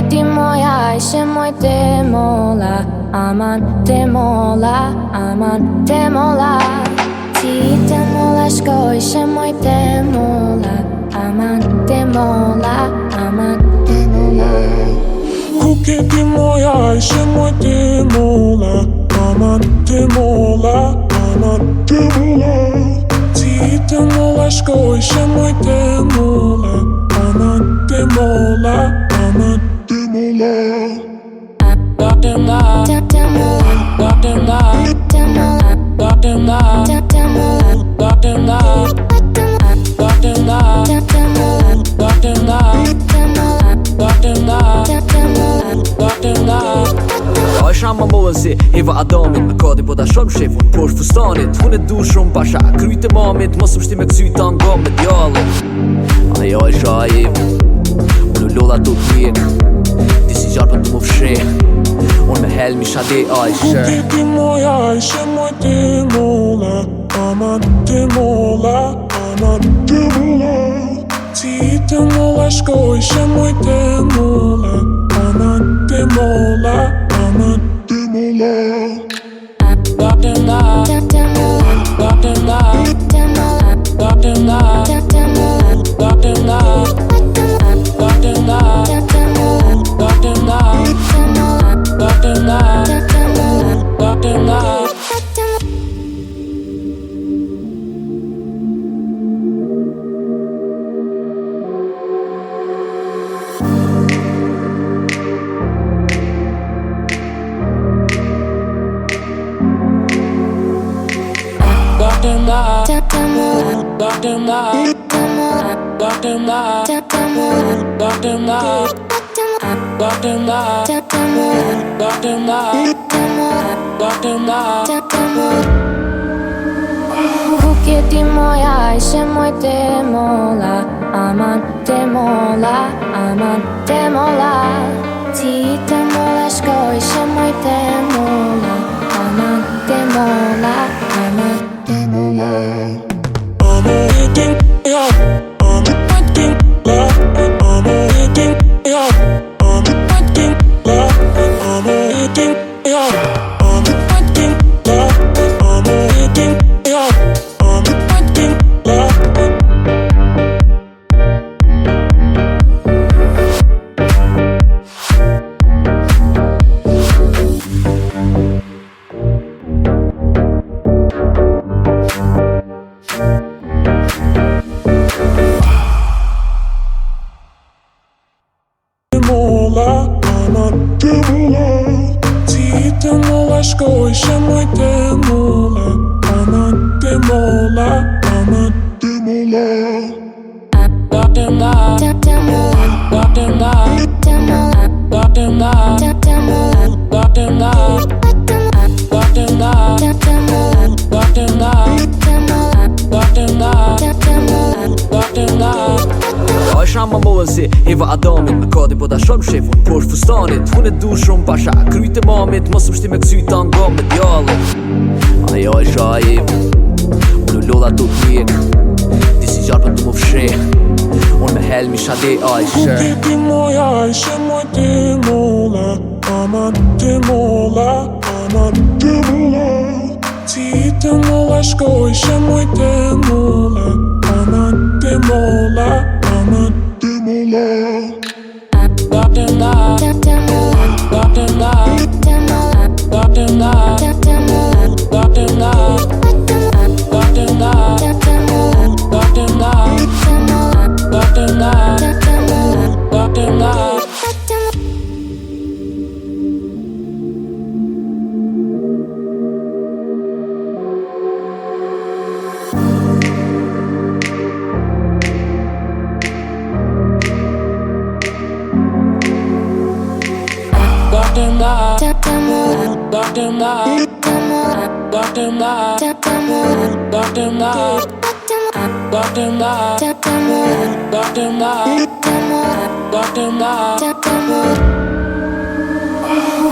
ti moja ishe moj te mola Aman te mola, aman te mola Ti te mola shko ishe moj te mola Aman te mola, aman te mola Kuke ti moja ishe moj te mola Aman te mola, aman te mola Ti te mola shko ishe moj te mola Aman te mola, aman te mola Te mola, te mola, te mola, te mola, te mola, te mola, te mola, te mola, te mola, te mola, te mola, te mola Shamma målse, heva adamit Me kadi po da shumë shefun Por fustanit, hun e du shumë pasha Kryte mamit, mos më shti me kësyta nga me djallit Aja e shaiv Unë lolla të t'mjek Ti si gjarë për të më fshe Unë me helmi shade ajshe Kuke ti moja ishe moj te mola Aman te mola, aman te mola Ti te mola shko ishe moj te mola Aman te mola, aman te mola Te mola, te mola, te mola, te mola, te mola, te mola, te mola, te mola, te mola, te mola, te mola, te mola Kuke ti moja ishe moj te mola Aman te mola, aman te mola Ti te mola shko ishe moj te mola Aman te mola, aman te mola Shko ishe moj te mola Aman te mola, aman te mola Te mola, te mola, te mola, te mola, te mola, te mola, te mola, te mola, te mola, te mola, te mola, te mola, te mola, te mola Shamma målse, heva adamit Me kadi po da shumë shefun Por fustanit, hun e du shumë pasha Kryte mamit, mos më shti me kësyta nga me djallit Aja e shaiv Unë lolla të t'mjek Ti si gjarë për të më fshe Unë me helmi shade ajshe Kuke ti moja ishe moj te mola Aman te mola, aman te mola Ti te mola shko ishe moj te mola Aman te mola, aman te mola Te mola, te mola, te mola, te mola, te mola, te mola, te mola, te mola, te mola, te mola, te mola, te mola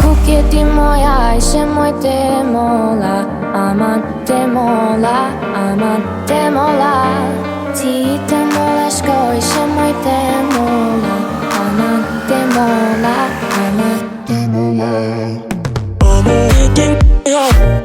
Kuke ti moja ishe moj te mola Aman te mola, aman te mola Ti te mola shko ishe moj te mola Aman te demola, I'm a I'm a hitting, yeah.